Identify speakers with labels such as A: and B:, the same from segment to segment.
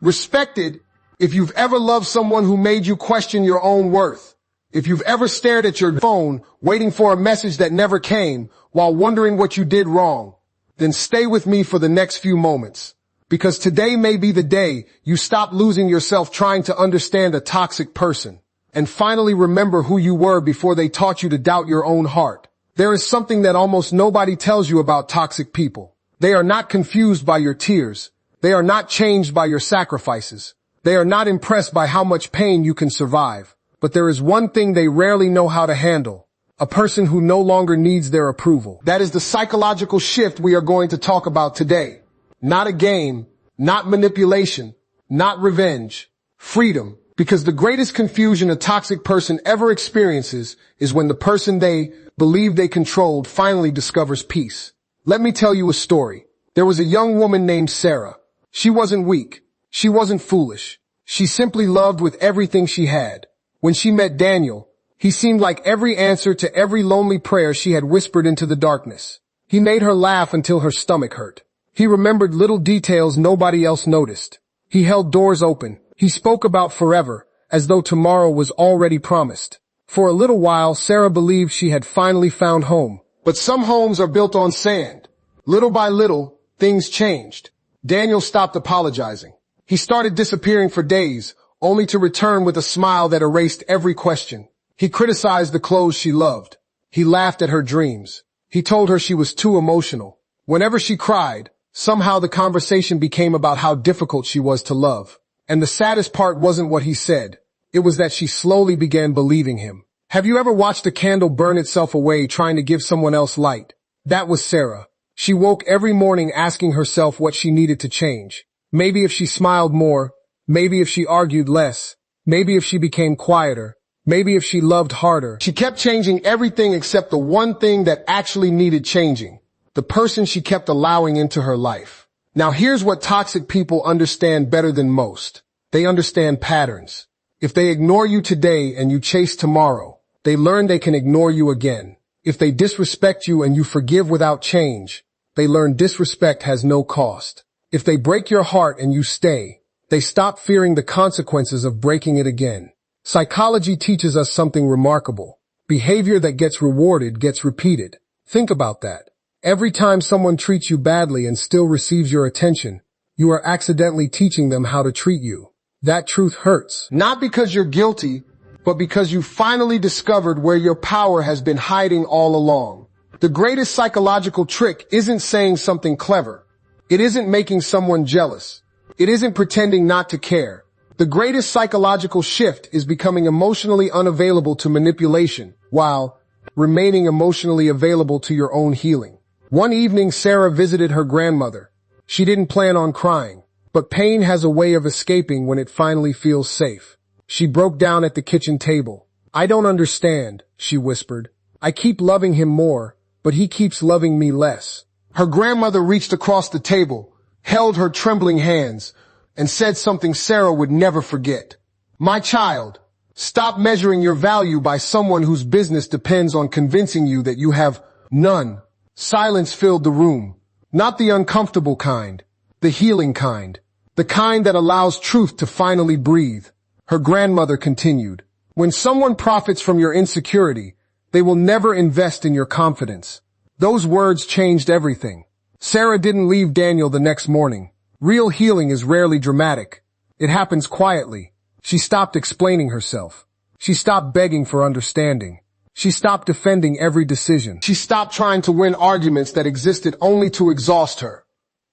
A: Respected if you've ever loved someone who made you question your own worth. If you've ever stared at your phone, waiting for a message that never came, while wondering what you did wrong, then stay with me for the next few moments. Because today may be the day you stop losing yourself trying to understand a toxic person, and finally remember who you were before they taught you to doubt your own heart. There is something that almost nobody tells you about toxic people. They are not confused by your tears. They are not changed by your sacrifices. They are not impressed by how much pain you can survive. But there is one thing they rarely know how to handle. A person who no longer needs their approval. That is the psychological shift we are going to talk about today. Not a game, not manipulation, not revenge. Freedom. Because the greatest confusion a toxic person ever experiences is when the person they believe they controlled finally discovers peace. Let me tell you a story. There was a young woman named Sarah. She wasn't weak. She wasn't foolish. She simply loved with everything she had. When she met Daniel, he seemed like every answer to every lonely prayer she had whispered into the darkness. He made her laugh until her stomach hurt. He remembered little details nobody else noticed. He held doors open. He spoke about forever, as though tomorrow was already promised. For a little while, Sarah believed she had finally found home. But some homes are built on sand. Little by little, things changed. Daniel stopped apologizing. He started disappearing for days, only to return with a smile that erased every question. He criticized the clothes she loved. He laughed at her dreams. He told her she was too emotional. Whenever she cried, somehow the conversation became about how difficult she was to love. And the saddest part wasn't what he said. It was that she slowly began believing him. Have you ever watched a candle burn itself away trying to give someone else light? That was Sarah. She woke every morning asking herself what she needed to change. Maybe if she smiled more, maybe if she argued less, maybe if she became quieter, maybe if she loved harder. She kept changing everything except the one thing that actually needed changing. The person she kept allowing into her life. Now here's what toxic people understand better than most. They understand patterns. If they ignore you today and you chase tomorrow, they learn they can ignore you again. If they disrespect you and you forgive without change, they learn disrespect has no cost. If they break your heart and you stay, they stop fearing the consequences of breaking it again. Psychology teaches us something remarkable. Behavior that gets rewarded gets repeated. Think about that. Every time someone treats you badly and still receives your attention, you are accidentally teaching them how to treat you. That truth hurts. Not because you're guilty, but because you finally discovered where your power has been hiding all along. The greatest psychological trick isn't saying something clever. It isn't making someone jealous. It isn't pretending not to care. The greatest psychological shift is becoming emotionally unavailable to manipulation, while remaining emotionally available to your own healing. One evening, Sarah visited her grandmother. She didn't plan on crying, but pain has a way of escaping when it finally feels safe. She broke down at the kitchen table. "I don't understand," she whispered. "I keep loving him more, but he keeps loving me less." Her grandmother reached across the table, held her trembling hands, and said something Sarah would never forget. "My child, stop measuring your value by someone whose business depends on convincing you that you have none." Silence filled the room. Not the uncomfortable kind, the healing kind, the kind that allows truth to finally breathe. Her grandmother continued, "When someone profits from your insecurity, they will never invest in your confidence." Those words changed everything. Sarah didn't leave Daniel the next morning. Real healing is rarely dramatic. It happens quietly. She stopped explaining herself. She stopped begging for understanding. She stopped defending every decision. She stopped trying to win arguments that existed only to exhaust her.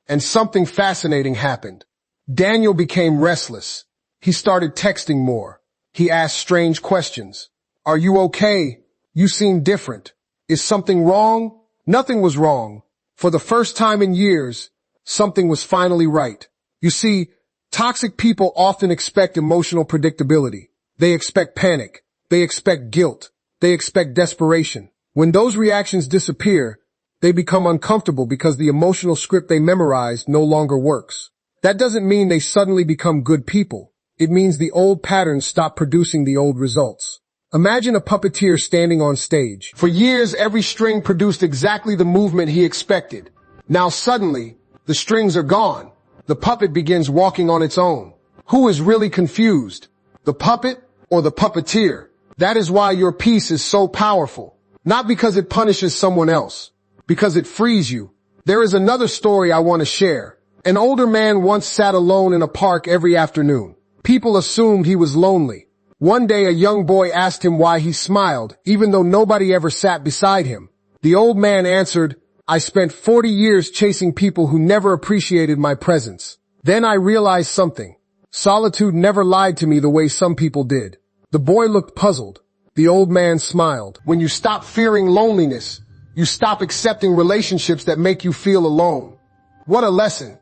A: And something fascinating happened. Daniel became restless. He started texting more. He asked strange questions. "Are you okay? You seem different. Is something wrong?" Nothing was wrong. For the first time in years, something was finally right. You see, toxic people often expect emotional predictability. They expect panic. They expect guilt. They expect desperation. When those reactions disappear, they become uncomfortable because the emotional script they memorized no longer works. That doesn't mean they suddenly become good people. It means the old patterns stop producing the old results. Imagine a puppeteer standing on stage. For years, every string produced exactly the movement he expected. Now suddenly, the strings are gone. The puppet begins walking on its own. Who is really confused? The puppet or the puppeteer? That is why your peace is so powerful. Not because it punishes someone else, because it frees you. There is another story I want to share. An older man once sat alone in a park every afternoon. People assumed he was lonely. One day a young boy asked him why he smiled, even though nobody ever sat beside him. The old man answered, "I spent 40 years chasing people who never appreciated my presence. Then I realized something. Solitude never lied to me the way some people did." The boy looked puzzled. The old man smiled. When you stop fearing loneliness, you stop accepting relationships that make you feel alone. What a lesson.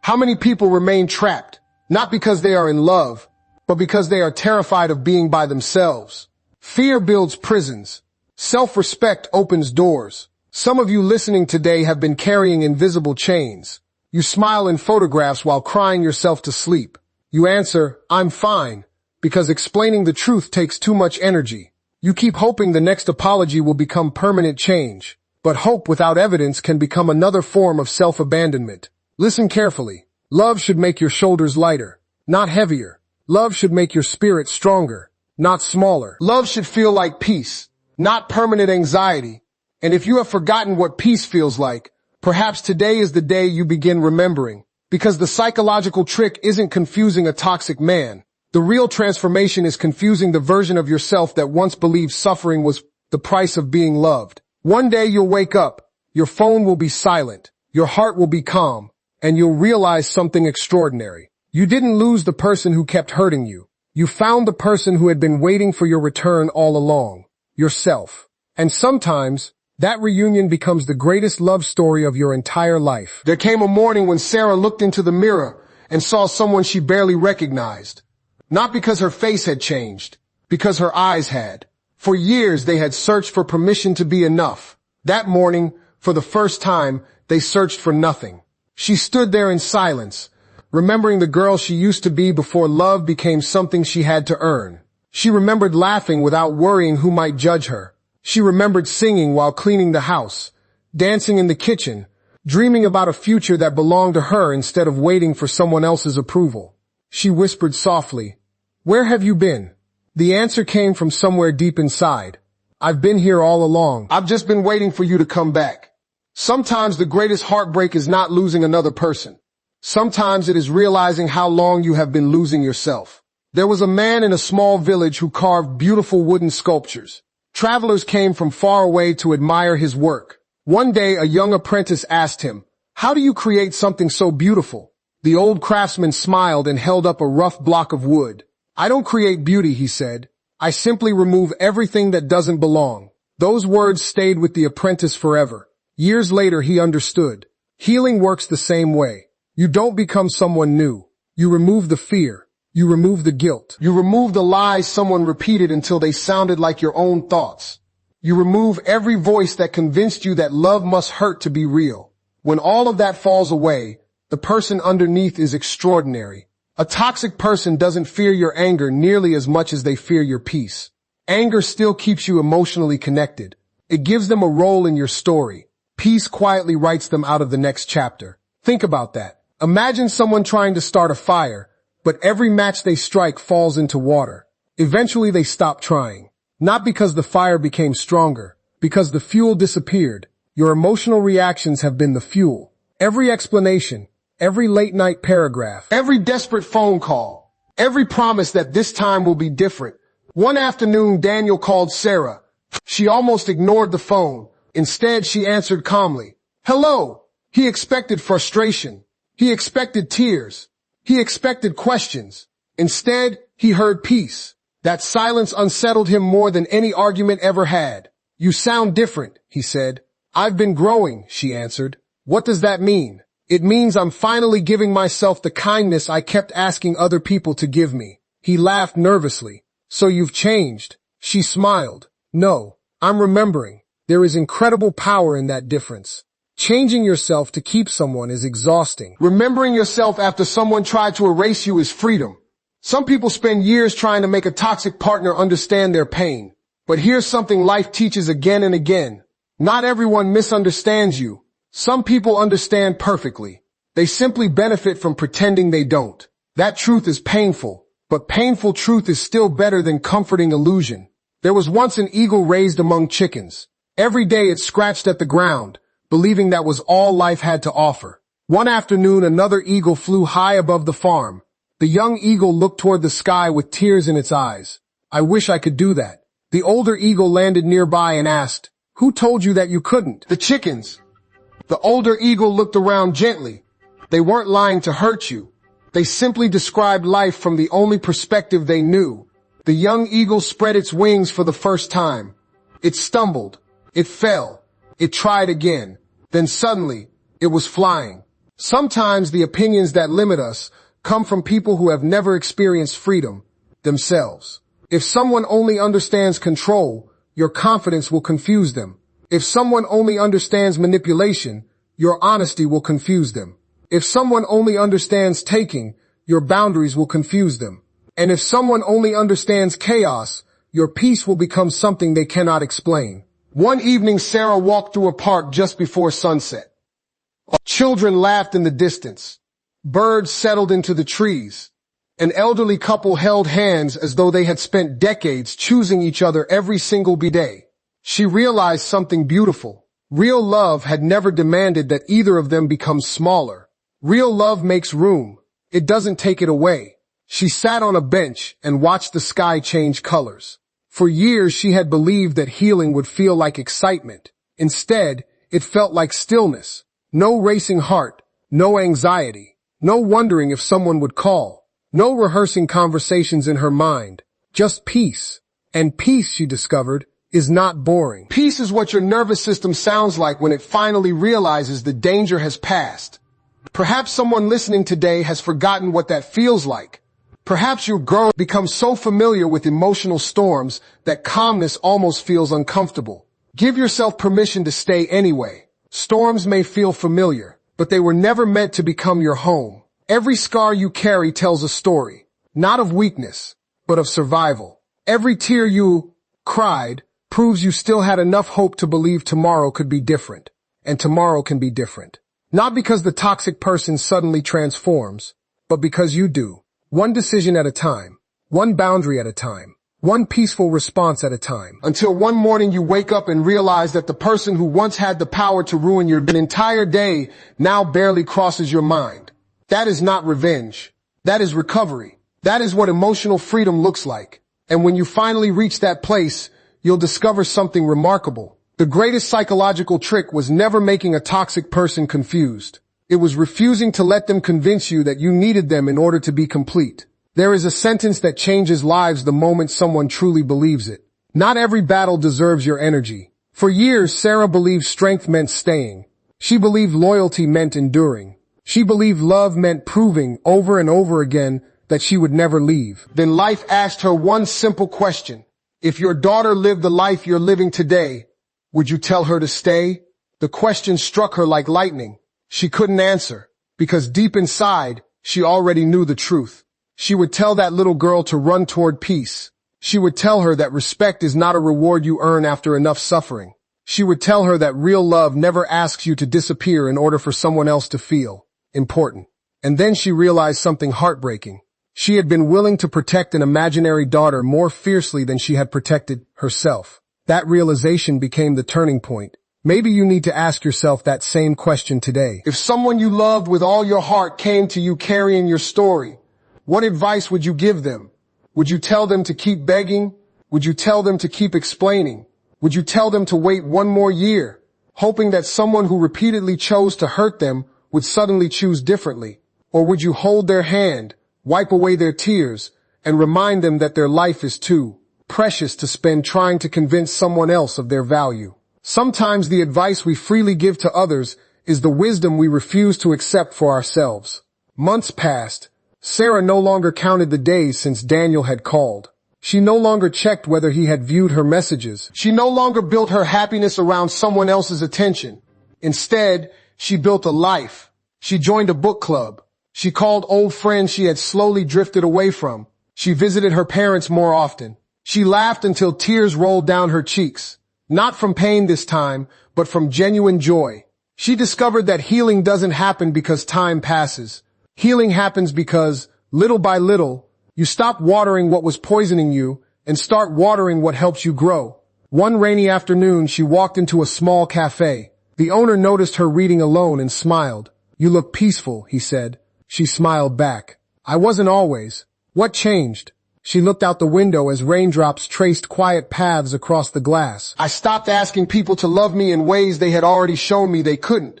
A: How many people remain trapped, not because they are in love, but because they are terrified of being by themselves? Fear builds prisons. Self-respect opens doors. Some of you listening today have been carrying invisible chains. You smile in photographs while crying yourself to sleep. You answer, "I'm fine," because explaining the truth takes too much energy. You keep hoping the next apology will become permanent change. But hope without evidence can become another form of self-abandonment. Listen carefully. Love should make your shoulders lighter, not heavier. Love should make your spirit stronger, not smaller. Love should feel like peace, not permanent anxiety. And if you have forgotten what peace feels like, perhaps today is the day you begin remembering. Because the psychological trick isn't confusing a toxic man. The real transformation is confusing the version of yourself that once believed suffering was the price of being loved. One day you'll wake up, your phone will be silent, your heart will be calm, and you'll realize something extraordinary. You didn't lose the person who kept hurting you. You found the person who had been waiting for your return all along, yourself. And sometimes, that reunion becomes the greatest love story of your entire life. There came a morning when Sarah looked into the mirror and saw someone she barely recognized. Not because her face had changed, because her eyes had. For years they had searched for permission to be enough. That morning, for the first time, they searched for nothing. She stood there in silence, remembering the girl she used to be before love became something she had to earn. She remembered laughing without worrying who might judge her. She remembered singing while cleaning the house, dancing in the kitchen, dreaming about a future that belonged to her instead of waiting for someone else's approval. She whispered softly, "Where have you been?" The answer came from somewhere deep inside. "I've been here all along. I've just been waiting for you to come back." Sometimes the greatest heartbreak is not losing another person. Sometimes it is realizing how long you have been losing yourself. There was a man in a small village who carved beautiful wooden sculptures. Travelers came from far away to admire his work. One day, a young apprentice asked him, "How do you create something so beautiful?" The old craftsman smiled and held up a rough block of wood. "I don't create beauty," he said. "I simply remove everything that doesn't belong." Those words stayed with the apprentice forever. Years later, he understood. Healing works the same way. You don't become someone new. You remove the fear. You remove the guilt. You remove the lies someone repeated until they sounded like your own thoughts. You remove every voice that convinced you that love must hurt to be real. When all of that falls away, the person underneath is extraordinary. A toxic person doesn't fear your anger nearly as much as they fear your peace. Anger still keeps you emotionally connected. It gives them a role in your story. Peace quietly writes them out of the next chapter. Think about that. Imagine someone trying to start a fire, but every match they strike falls into water. Eventually they stop trying. Not because the fire became stronger, because the fuel disappeared. Your emotional reactions have been the fuel. Every explanation, every late-night paragraph, every desperate phone call, every promise that this time will be different. One afternoon, Daniel called Sarah. She almost ignored the phone. Instead, she answered calmly, "Hello." He expected frustration. He expected tears. He expected questions. Instead, he heard peace. That silence unsettled him more than any argument ever had. "You sound different," he said. "I've been growing," she answered. "What does that mean?" "It means I'm finally giving myself the kindness I kept asking other people to give me." He laughed nervously. "So you've changed?" She smiled. "No, I'm remembering. There is incredible power in that difference. Changing yourself to keep someone is exhausting. Remembering yourself after someone tried to erase you is freedom. Some people spend years trying to make a toxic partner understand their pain. But here's something life teaches again and again. Not everyone misunderstands you. Some people understand perfectly. They simply benefit from pretending they don't. That truth is painful, but painful truth is still better than comforting illusion. There was once an eagle raised among chickens. Every day it scratched at the ground, believing that was all life had to offer. One afternoon, another eagle flew high above the farm. The young eagle looked toward the sky with tears in its eyes. I wish I could do that. The older eagle landed nearby and asked, who told you that you couldn't? The chickens. The older eagle looked around gently. They weren't lying to hurt you. They simply described life from the only perspective they knew. The young eagle spread its wings for the first time. It stumbled. It fell. It tried again. Then suddenly, it was flying. Sometimes the opinions that limit us come from people who have never experienced freedom themselves. If someone only understands control, your confidence will confuse them. If someone only understands manipulation, your honesty will confuse them. If someone only understands taking, your boundaries will confuse them. And if someone only understands chaos, your peace will become something they cannot explain. One evening, Sarah walked through a park just before sunset. Children laughed in the distance. Birds settled into the trees. An elderly couple held hands as though they had spent decades choosing each other every single day. She realized something beautiful. Real love had never demanded that either of them become smaller. Real love makes room. It doesn't take it away. She sat on a bench and watched the sky change colors. For years, she had believed that healing would feel like excitement. Instead, it felt like stillness. No racing heart, no anxiety, no wondering if someone would call, no rehearsing conversations in her mind, just peace. And peace, she discovered, is not boring. Peace is what your nervous system sounds like when it finally realizes the danger has passed. Perhaps someone listening today has forgotten what that feels like. Perhaps your girl becomes so familiar with emotional storms that calmness almost feels uncomfortable. Give yourself permission to stay anyway. Storms may feel familiar, but they were never meant to become your home. Every scar you carry tells a story, not of weakness, but of survival. Every tear you cried proves you still had enough hope to believe tomorrow could be different, and tomorrow can be different. Not because the toxic person suddenly transforms, but because you do. One decision at a time, one boundary at a time, one peaceful response at a time. Until one morning you wake up and realize that the person who once had the power to ruin your entire day now barely crosses your mind. That is not revenge. That is recovery. That is what emotional freedom looks like. And when you finally reach that place, you'll discover something remarkable. The greatest psychological trick was never making a toxic person confused. It was refusing to let them convince you that you needed them in order to be complete. There is a sentence that changes lives the moment someone truly believes it. Not every battle deserves your energy. For years, Sarah believed strength meant staying. She believed loyalty meant enduring. She believed love meant proving over and over again that she would never leave. Then life asked her one simple question. If your daughter lived the life you're living today, would you tell her to stay? The question struck her like lightning. She couldn't answer, because deep inside, she already knew the truth. She would tell that little girl to run toward peace. She would tell her that respect is not a reward you earn after enough suffering. She would tell her that real love never asks you to disappear in order for someone else to feel important. And then she realized something heartbreaking. She had been willing to protect an imaginary daughter more fiercely than she had protected herself. That realization became the turning point. Maybe you need to ask yourself that same question today. If someone you loved with all your heart came to you carrying your story, what advice would you give them? Would you tell them to keep begging? Would you tell them to keep explaining? Would you tell them to wait one more year, hoping that someone who repeatedly chose to hurt them would suddenly choose differently? Or would you hold their hand, wipe away their tears, and remind them that their life is too precious to spend trying to convince someone else of their value? Sometimes the advice we freely give to others is the wisdom we refuse to accept for ourselves. Months passed. Sarah no longer counted the days since Daniel had called. She no longer checked whether he had viewed her messages. She no longer built her happiness around someone else's attention. Instead, she built a life. She joined a book club. She called old friends she had slowly drifted away from. She visited her parents more often. She laughed until tears rolled down her cheeks. Not from pain this time, but from genuine joy. She discovered that healing doesn't happen because time passes. Healing happens because Little by little, you stop watering what was poisoning you and start watering what helps you grow. One rainy afternoon, she walked into a small cafe. The owner noticed her reading alone and smiled. "You look peaceful," he said. She smiled back. "I wasn't always." "What changed?" She looked out the window as raindrops traced quiet paths across the glass. "I stopped asking people to love me in ways they had already shown me they couldn't."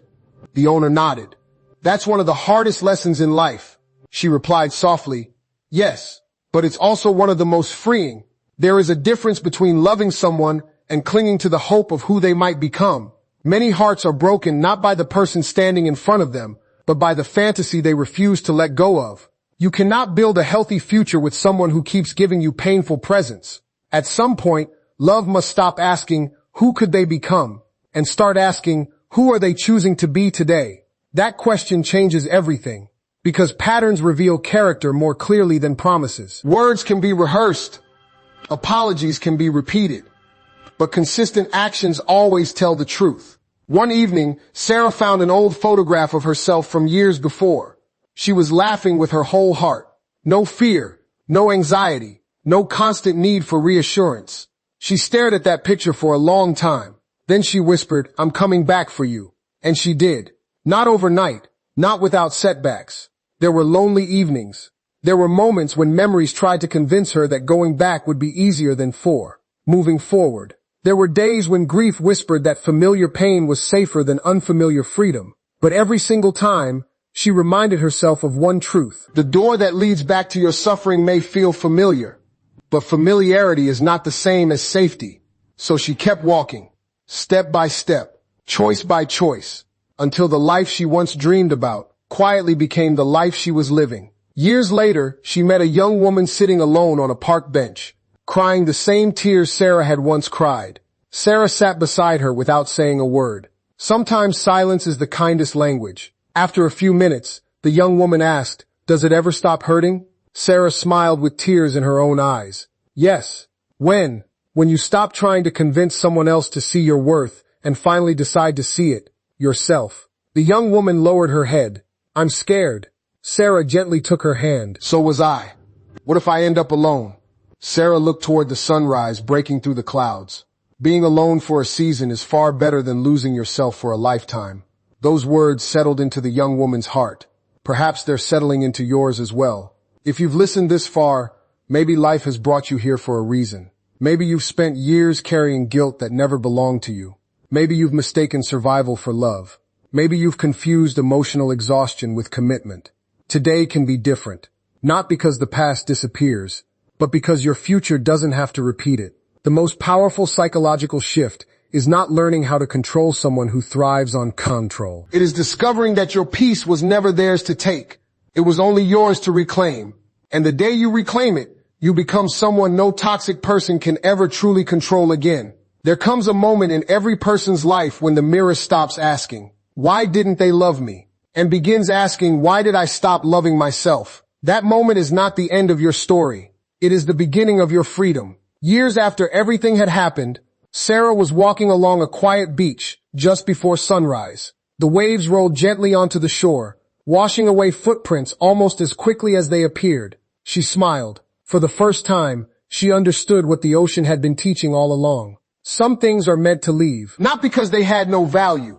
A: The owner nodded. "That's one of the hardest lessons in life." She replied softly, "Yes, but it's also one of the most freeing. There is a difference between loving someone and clinging to the hope of who they might become. Many hearts are broken not by the person standing in front of them, but by the fantasy they refuse to let go of. You cannot build a healthy future with someone who keeps giving you painful presents. At some point, love must stop asking, who could they become? And start asking, who are they choosing to be today? That question changes everything, because patterns reveal character more clearly than promises. Words can be rehearsed. Apologies can be repeated. But consistent actions always tell the truth. One evening, Sarah found an old photograph of herself from years before. She was laughing with her whole heart. No fear, no anxiety, no constant need for reassurance. She stared at that picture for a long time. Then she whispered, "I'm coming back for you." And she did. Not overnight, not without setbacks. There were lonely evenings. There were moments when memories tried to convince her that going back would be easier than moving forward. There were days when grief whispered that familiar pain was safer than unfamiliar freedom. But every single time, she reminded herself of one truth. The door that leads back to your suffering may feel familiar, but familiarity is not the same as safety. So she kept walking, step by step, choice by choice, until the life she once dreamed about quietly became the life she was living. Years later, she met a young woman sitting alone on a park bench, crying the same tears Sarah had once cried. Sarah sat beside her without saying a word. Sometimes silence is the kindest language. After a few minutes, the young woman asked, "Does it ever stop hurting?" Sarah smiled with tears in her own eyes. "Yes. When you stop trying to convince someone else to see your worth and finally decide to see it yourself." The young woman lowered her head. "I'm scared." Sarah gently took her hand. "So was I. What if I end up alone?" Sarah looked toward the sunrise breaking through the clouds. Being alone for a season is far better than losing yourself for a lifetime. Those words settled into the young woman's heart. Perhaps they're settling into yours as well. If you've listened this far, maybe life has brought you here for a reason. Maybe you've spent years carrying guilt that never belonged to you. Maybe you've mistaken survival for love. Maybe you've confused emotional exhaustion with commitment. Today can be different. Not because the past disappears, but because your future doesn't have to repeat it. The most powerful psychological shift is not learning how to control someone who thrives on control. It is discovering that your peace was never theirs to take. It was only yours to reclaim. And the day you reclaim it, you become someone no toxic person can ever truly control again. There comes a moment in every person's life when the mirror stops asking, "Why didn't they love me?" and begins asking, "Why did I stop loving myself?" That moment is not the end of your story. It is the beginning of your freedom. Years after everything had happened, Sarah was walking along a quiet beach just before sunrise. The waves rolled gently onto the shore, washing away footprints almost as quickly as they appeared. She smiled. For the first time, she understood what the ocean had been teaching all along. Some things are meant to leave, not because they had no value,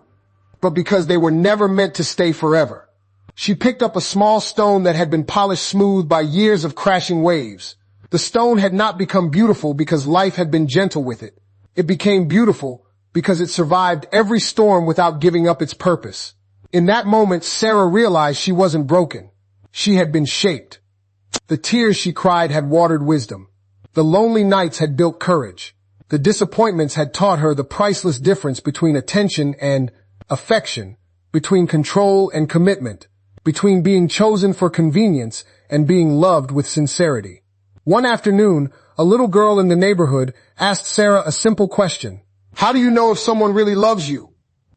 A: but because they were never meant to stay forever. She picked up a small stone that had been polished smooth by years of crashing waves. The stone had not become beautiful because life had been gentle with it. It became beautiful because it survived every storm without giving up its purpose. In that moment, Sarah realized she wasn't broken. She had been shaped. The tears she cried had watered wisdom. The lonely nights had built courage. The disappointments had taught her the priceless difference between attention and affection, between control and commitment, between being chosen for convenience and being loved with sincerity. One afternoon, a little girl in the neighborhood asked Sarah a simple question. "How do you know if someone really loves you?"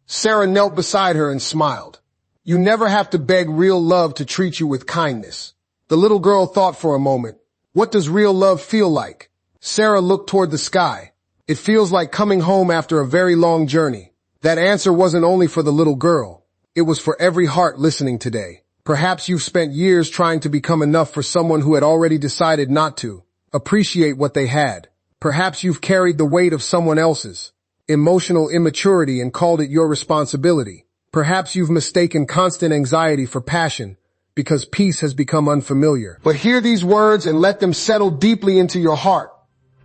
A: Sarah knelt beside her and smiled. "You never have to beg real love to treat you with kindness." The little girl thought for a moment. What does real love feel like? Sarah looked toward the sky. It feels like coming home after a very long journey. That answer wasn't only for the little girl. It was for every heart listening today. Perhaps you've spent years trying to become enough for someone who had already decided not to appreciate what they had. Perhaps you've carried the weight of someone else's emotional immaturity and called it your responsibility. Perhaps you've mistaken constant anxiety for passion because peace has become unfamiliar. But hear these words and let them settle deeply into your heart.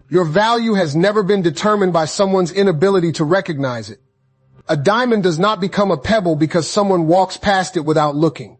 A: Your value has never been determined by someone's inability to recognize it. A diamond does not become a pebble because someone walks past it without looking.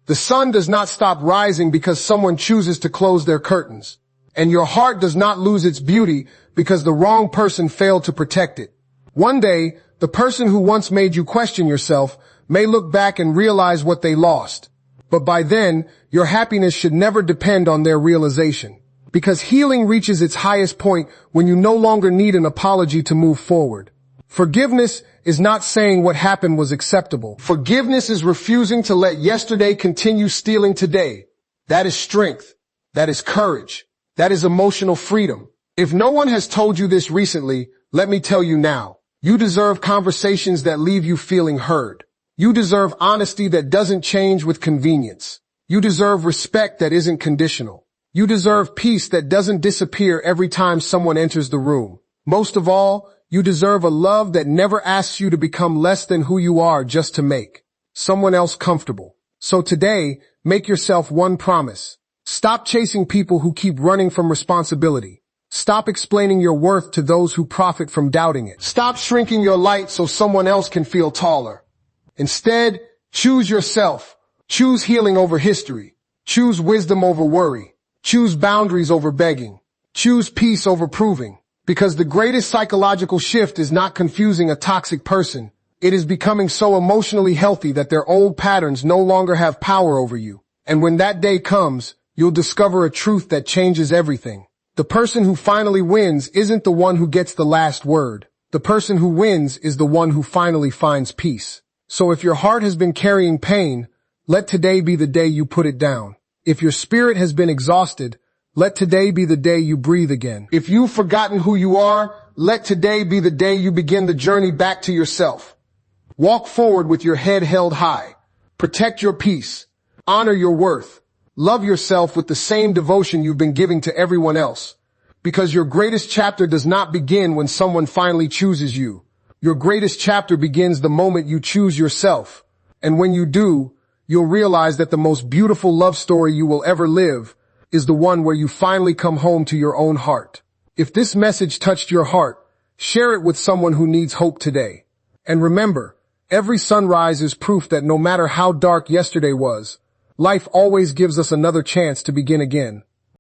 A: The sun does not stop rising because someone chooses to close their curtains. And your heart does not lose its beauty because the wrong person failed to protect it. One day, the person who once made you question yourself may look back and realize what they lost. But by then, your happiness should never depend on their realization. Because healing reaches its highest point when you no longer need an apology to move forward. Forgiveness is not saying what happened was acceptable. Forgiveness is refusing to let yesterday continue stealing today. That is strength. That is courage. That is emotional freedom. If no one has told you this recently, let me tell you now. You deserve conversations that leave you feeling heard. You deserve honesty that doesn't change with convenience. You deserve respect that isn't conditional. You deserve peace that doesn't disappear every time someone enters the room. Most of all, you deserve a love that never asks you to become less than who you are just to make someone else comfortable. So today, make yourself one promise. Stop chasing people who keep running from responsibility. Stop explaining your worth to those who profit from doubting it. Stop shrinking your light so someone else can feel taller. Instead, choose yourself. Choose healing over history. Choose wisdom over worry. Choose boundaries over begging. Choose peace over proving. Because the greatest psychological shift is not confusing a toxic person. It is becoming so emotionally healthy that their old patterns no longer have power over you. And when that day comes, you'll discover a truth that changes everything. The person who finally wins isn't the one who gets the last word. The person who wins is the one who finally finds peace. So if your heart has been carrying pain, let today be the day you put it down. If your spirit has been exhausted, let today be the day you breathe again. If you've forgotten who you are, let today be the day you begin the journey back to yourself. Walk forward with your head held high. Protect your peace. Honor your worth. Love yourself with the same devotion you've been giving to everyone else. Because your greatest chapter does not begin when someone finally chooses you. Your greatest chapter begins the moment you choose yourself. And when you do, you'll realize that the most beautiful love story you will ever live is the one where you finally come home to your own heart. If this message touched your heart, share it with someone who needs hope today. And remember, every sunrise is proof that no matter how dark yesterday was, life always gives us another chance to begin again.